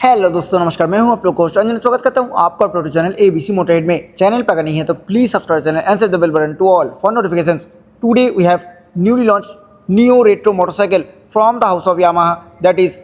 Hello दोस्तों, नमस्कार। मैं हूं आप लोग को अंजन। स्वागत करता हूं आपका अपने चैनल एबीसी मोटरहेड में। चैनल पर अगर नहीं है तो please subscribe channel and set the bell button to all for notifications. Today we have newly launch neo retro motorcycle from the house of Yamaha, that is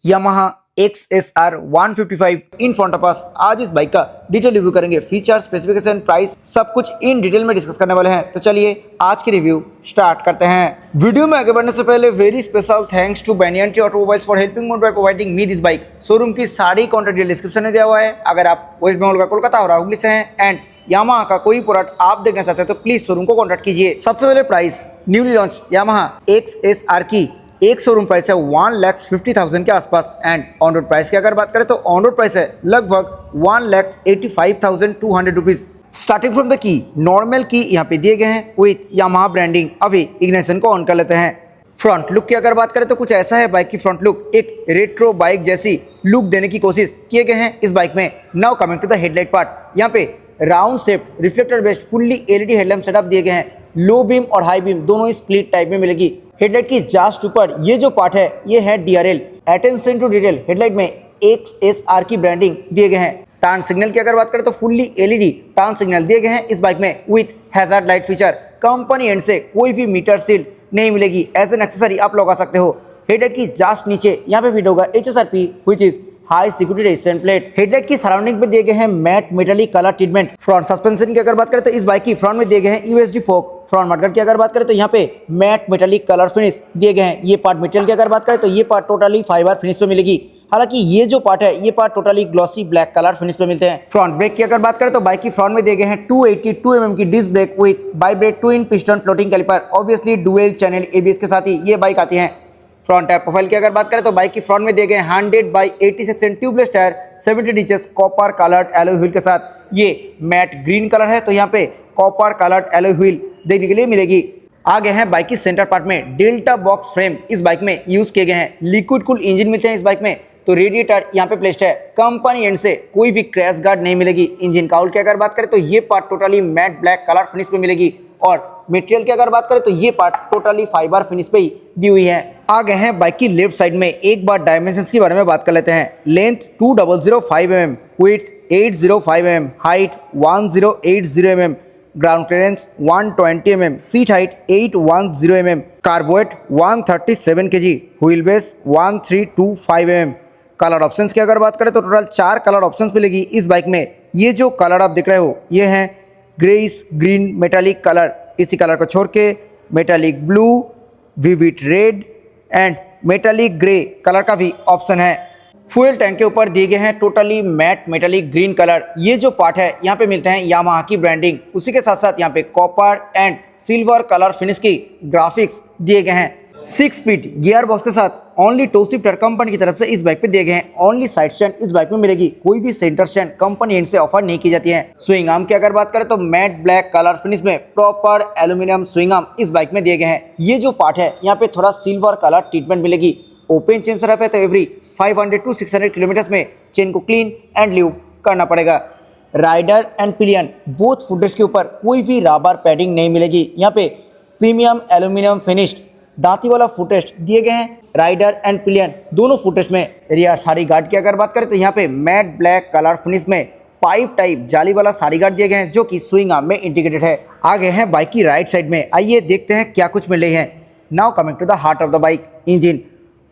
Yamaha XSR 155 in front of us. आज इस bike का detail review करेंगे। Feature, specification, price सब कुछ in detail में discuss करने वाले हैं। तो चलिए आज की रिव्यू स्टार्ट करते हैं। वीडियो में आगे बढ़ने से पहले वेरी स्पेशल थैंक्स टू बैंडियन tree automobiles for helping me by providing me this bike. Showroom की सारी कॉन्टैक्ट डिटेल डिस्क्रिप्शन में दिया हुआ है। अगर आप वेस्ट बंगाल का कोलकाता और हुगली से हैं एंड यामाहा का कोई प्रोडक्ट आप देखना चाहते हैं तो प्लीज शोरूम को कॉन्टैक्ट कीजिए। सबसे पहले price, newly launch Yamaha XSR की एक शोरूम प्राइस है 1,50,000 के आसपास एंड ऑन रोड प्राइस की अगर बात करें तो ऑन रोड प्राइस है लगभग 1,85,200 rupees. Starting from the key, normal की यहाँ पे दिए गए हैं विथ यामाहा ब्रांडिंग। अभी इग्निशन को ऑन कर लेते हैं। फ्रंट लुक की अगर बात करें तो कुछ ऐसा है। बाइक की फ्रंट लुक एक रेट्रो बाइक जैसी लुक देने की कोशिश किए गए हैं इस बाइक में। Now coming to the headlight part, यहाँ पे round shaped reflector based fully LED headlamp setup दिए गए हैं। लो बीम और हाई बीम दोनों स्प्लिट टाइप में मिलेगी। हेडलाइट की जस्ट ऊपर ये जो पार्ट है ये है DRL, attention to detail. Headlight में XSR की ब्रांडिंग दिए गए हैं। टर्न सिग्नल की अगर बात करें तो फुल्ली LED टर्न सिग्नल दिए गए हैं इस बाइक में with hazard light feature. Company and से कोई भी मीटर सील नहीं मिलेगी। एज एन एक्सेसरी आप लगा सकते हो। हेडलाइट की जस्ट नीचे यहाँ पे फिट होगा HSRP which is high security resistant plate. Headlight की सराउंडिंग पे दिए गए हैं matte metallic colour treatment. Front suspension की अगर बात करें तो इस बाइक की फ्रंट में दिए गए हैं USD फोक। फ्रंट मडगार्ड की अगर बात करें तो यहाँ पे मैट मेटालिक कलर फिनिश दिए गए हैं। ये पार्ट मटेरियल की अगर बात करें तो ये पार्ट टोटली फाइबर फिनिश पे मिलेगी। हालांकि ये जो पार्ट है ये part totally glossy black colour finish पे मिलते हैं। फ्रंट ब्रेक की अगर बात करें तो बाइक की फ्रंट में दिए गए हैं 282 mm की disc brake with ByBre 2 in piston floating caliper. Obviously dual channel ABS के साथ ही ये बाइक आती है। फ्रंट टायर प्रोफाइल की अगर बात करें तो बाइक की फ्रंट में दिए गए 100/80 section tubeless tyre 70 inches copper coloured alloy wheel के साथ। ये मैट ग्रीन कलर है तो यहाँ पे कॉपर कलर्ड एलॉय व्हील देखने के लिए मिलेगी। आगे है बाइक की सेंटर पार्ट में डेल्टा बॉक्स फ्रेम इस बाइक में यूज किए गए हैं। लिक्विड कूल इंजन मिलते हैं इस बाइक में। तो रेडिएटर यहाँ पे प्लेस्ड है। कंपनी एंड से कोई भी क्रैश गार्ड नहीं मिलेगी। इंजन काउल की अगर बात करें तो ये part totally matte black colour finish पे मिलेगी और मटेरियल की अगर बात करें तो ये पार्ट टोटली फाइबर फिनिश पे ही दी हुई है। आगे हैं बाइक की लेफ्ट साइड में। एक बार डायमेंशंस के बारे में बात कर लेते हैं। Length 2005 mm, width 805 mm, height 1080 mm, ground clearance 120 mm, seat height 810 mm, कार्बोएट 137 kg, wheel base 1325 mm। Colour options की अगर बात करें तो टोटल 4 कलर ऑप्शंस मिलेगी इस बाइक में। ये जो कलर आप देख रहे हो ये हैं ग्रेइश ग्रीन मेटालिक कलर। इसी कलर को छोड़ के metallic blue, vivid red and metallic grey colour का भी ऑप्शन है। फ्यूल टैंक के ऊपर दिए गए हैं totally matte metallic green colour. ये जो पार्ट है यहाँ पे मिलते हैं यामाहा की ब्रांडिंग। उसी के साथ साथ यहाँ पे copper and silver colour finish की ग्राफिक्स दिए गए हैं। 6 स्पीड गियर बॉक्स के साथ ओनली टो शिफ्टर कंपनी की तरफ से इस बाइक पे दिए गए हैं। ओनली साइड स्टैंड इस बाइक में मिलेगी। कोई भी सेंटर स्टैंड कंपनी एंड से ऑफर नहीं की जाती है। स्विंग आर्म की अगर बात करें तो मैट ब्लैक कलर फिनिश में प्रॉपर एल्यूमिनियम स्विंग आर्म इस बाइक में दिए गए हैं। ये जो पार्ट है यहाँ पे थोड़ा सिल्वर कलर ट्रीटमेंट मिलेगी। ओपन चेन सरफ है तो एवरी 500 to 600 किलोमीटर में चेन को क्लीन एंड ल्यूब करना पड़ेगा। Rider and pillion both footrest के ऊपर कोई भी रबर पैडिंग नहीं मिलेगी। यहाँ पे प्रीमियम एल्यूमिनियम फिनिश्ड दांती वाला फुटरेस्ट दिए गए हैं राइडर एंड पिलियन दोनों फुटरेस्ट में। रियर साड़ी गार्ड की अगर बात करें तो यहाँ पे मैट ब्लैक कलर फिनिश में पाइप टाइप जाली वाला साड़ी गार्ड दिए गए हैं जो कि स्विंग आर्म में इंटीग्रेटेड है। आगे है बाइक की राइट साइड में। आइए देखते हैं क्या कुछ मिल रही है। Now coming to the heart of the bike, engine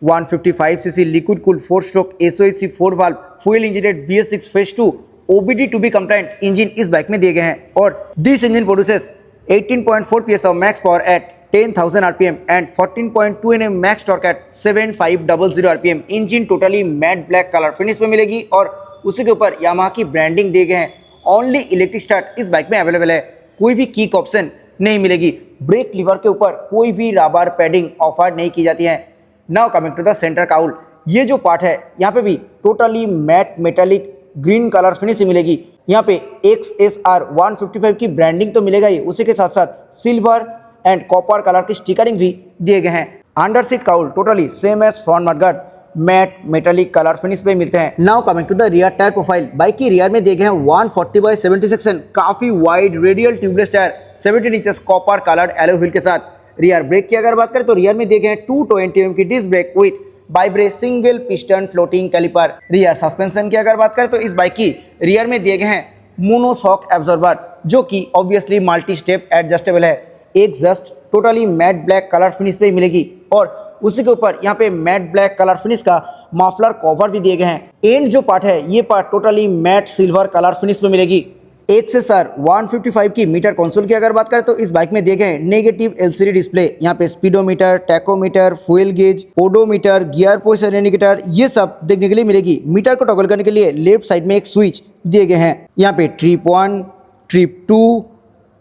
155cc liquid cool 4 stroke SOHC 4 valve fuel injected BS6 phase 2 OBD two B compliant engine इस बाइक में दिए गए हैं। और this engine produces 18.4 PS of max power at 10,000 RPM and 14.2 Nm max torque at 7500 RPM। Engine totally matte black colour finish में मिलेगी और उसी के ऊपर यामाहा की ब्रांडिंग दिए गए हैं। ओनली इलेक्ट्रिक स्टार्ट इस बाइक में अवेलेबल है। कोई भी किक ऑप्शन नहीं मिलेगी। ब्रेक लीवर के ऊपर कोई भी रबर पैडिंग ऑफर नहीं की जाती है। Now coming to the centre cowl, ये जो पार्ट है यहाँ पे भी totally matte metallic green colour finish मिलेगी। यहाँ पे XSR 155 की ब्रांडिंग तो मिलेगा ही, उसी के साथ साथ सिल्वर एंड कॉपर कलर की स्टिकरिंग भी दिए गए हैं। Under seat cowl totally same as front mudguard matte metallic colour finish पे मिलते हैं। Now coming to the rear tyre profile, bike की रियर में दिए गए हैं 140/70 सेक्शन काफी wide radial tubeless tyre 17 inches copper coloured alloy wheel के साथ। रियर ब्रेक की अगर बात करें तो रियर में दिए गए हैं 220 mm की disc brake with Bybre single piston floating caliper. Rear suspension की अगर बात करें तो इस बाइक की रियर में दिए गए हैं मोनोशॉक एब्जॉर्बर, जो कि ऑब्वियसली मल्टी स्टेप एडजस्टेबल है। एक just totally matte black colour finish पे मिलेगी और उसी के ऊपर यहाँ पे मैट ब्लैक कलर फिनिश का मफलर कवर भी दिए गए हैं। एंड जो पार्ट है ये part totally matte silver colour finish में मिलेगी। एक से सर 155 की मीटर कंसोल की अगर बात करें तो इस बाइक में दिए गए हैं नेगेटिव एलसीडी डिस्प्ले। यहाँ पे speedometer, tachometer, fuel gauge, odometer, gear position indicator ये सब देखने के लिए मिलेगी। मीटर को टॉगल करने के लिए लेफ्ट साइड में एक स्विच दिए गए हैं। यहाँ पे trip 1, trip 2,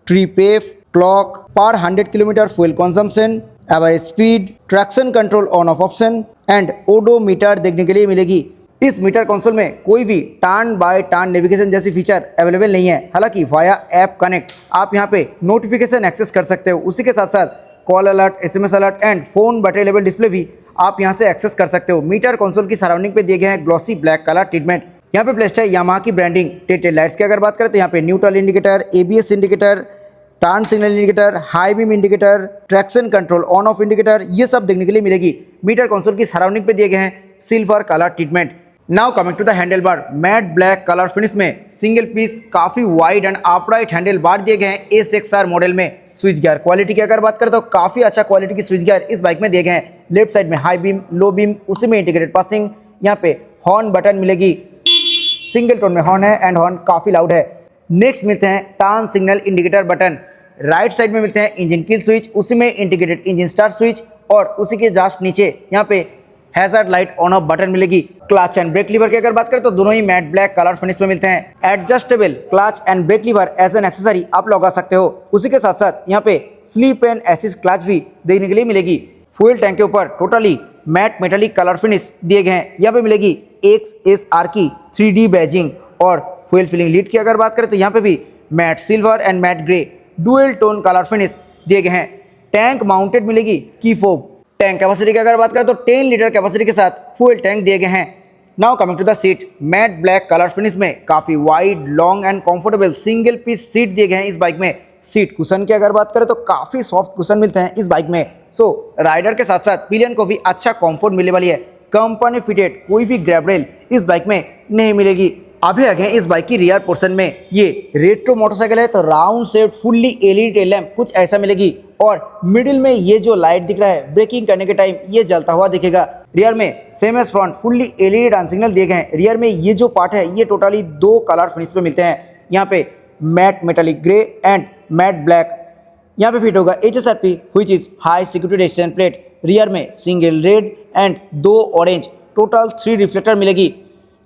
trip F, clock, पर 100 kilometre fuel consumption, average speed, traction control on off option and odometer देखने के लिए मिलेगी। इस मीटर कंसोल में कोई भी टर्न बाय टर्न नेविगेशन जैसी फीचर अवेलेबल नहीं है। हालांकि वाया ऐप कनेक्ट आप यहां पे नोटिफिकेशन एक्सेस कर सकते हो। उसी के साथ साथ call alert, SMS alert and phone battery level display भी आप यहां से एक्सेस कर सकते हो। मीटर कंसोल की सराउंडिंग पे दिए गए हैं ग्लॉसी ब्लैक कलर ट्रीटमेंट। यहाँ पे प्लेस्ड है यामाहा की ब्रांडिंग। टेल लाइट्स की अगर बात करें तो यहाँ पे neutral indicator, ABS indicator, turn signal indicator, high beam indicator, traction control on off indicator ये सब देखने के लिए मिलेगी। मीटर कंसोल की सराउंडिंग पे दिए गए हैं silver colour treatment. Now coming to the handle bar, matte black colour finish में सिंगल पीस काफी wide and upright handle bar दिए गए हैं एसएक्सआर मॉडल में। स्विच गियर क्वालिटी की अगर बात करें तो काफी अच्छा क्वालिटी की स्विच गियर इस बाइक में दिए गए हैं। लेफ्ट साइड में हाई बीम, लो बीम, उसी में इंटीग्रेटेड पासिंग। यहाँ पे हॉर्न बटन मिलेगी, सिंगल टोन में हॉर्न है एंड हॉर्न काफी लाउड है। नेक्स्ट मिलते हैं turn signal indicator button. Right side में मिलते हैं इंजन किल स्विच, उसी में इंटीग्रेटेड इंजन स्टार्ट स्विच और उसी के जस्ट नीचे यहाँ पे hazard light on off button मिलेगी। क्लच एंड ब्रेक लीवर की अगर बात करें तो दोनों ही मैट ब्लैक कलर फिनिश में मिलते हैं। Adjustable clutch and brake lever as an accessory आप लगा सकते हो। उसी के साथ साथ यहाँ पे स्लीप एंड एसिस्ट क्लच भी देखने के लिए मिलेगी। फ्यूल टैंक के ऊपर totally matte metallic colour finish दिए गए हैं। यहाँ पे मिलेगी XSR की 3D बैजिंग और फ्यूल फिलिंग लीड की अगर बात करें तो यहाँ पे भी matte silver and matte grey dual tone colour finish दिए गए हैं। टैंक माउंटेड मिलेगी की फोब। टैंक कैपेसिटी की अगर बात करें तो 10 लीटर कैपेसिटी के साथ फ्यूल टैंक दिए गए हैं। Now coming to the seat, matte black colour finish में काफी wide, long and comfortable single piece seat दिए गए हैं इस बाइक में। सीट कुशन की अगर बात करें तो काफी सॉफ्ट कुशन मिलते हैं इस बाइक में। सो राइडर के साथ साथ पिलियन को भी अच्छा कंफर्ट मिलने वाली है। कंपनी फिटेड कोई भी ग्रैब रेल इस बाइक में नहीं मिलेगी। अभी आगे इस बाइक की रियर पोर्शन में ये रेट्रो मोटरसाइकिल है तो round shaped fully LED tail lamp कुछ ऐसा मिलेगी और मिडिल में ये जो लाइट दिख रहा है ब्रेकिंग करने के टाइम ये जलता हुआ दिखेगा। रियर में same as front fully LED turn signal दिए गए हैं। रियर में ये जो पार्ट है ये टोटली 2 कलर फिनिश पे मिलते हैं। यहाँ पे matte metallic grey and matte black. यहाँ पे फिट होगा HSRP which is high security resistance plate. Rear में single red and 2 orange, total 3 reflector मिलेगी।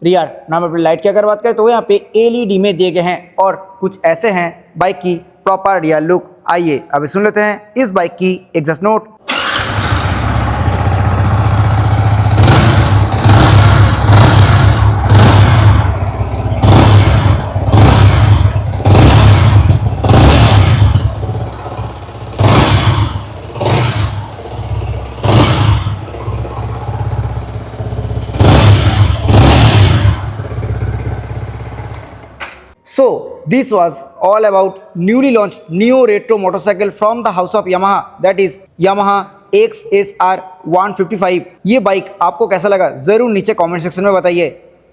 रियर नंबर प्लेट लाइट की अगर बात करें तो यहाँ पे LED में दिए गए हैं और कुछ ऐसे हैं बाइक की प्रॉपर रियर लुक। आइए अभी सुन लेते हैं इस बाइक की exhaust note. So this was all about newly launched Neo Retro motorcycle from the house of Yamaha, that is Yamaha XSR 155। ये बाइक आपको कैसा लगा जरूर नीचे कमेंट सेक्शन में बताइए।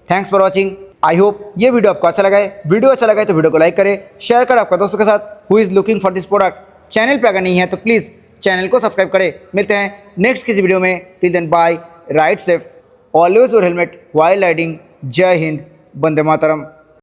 Thanks for watching. I hope ये वीडियो आपको अच्छा लगा है। वीडियो अच्छा लगा है तो वीडियो को लाइक करें, शेयर करें आपके दोस्तों के साथ who is looking for this product. Channel पे अगर नहीं है तो प्लीज़ चैनल को सब्सक्राइब करें। मिलते हैं नेक्स्ट किसी वीडियो में। Till then bye, ride safe, always your helmet while riding. Jai Hind, Vande Mataram.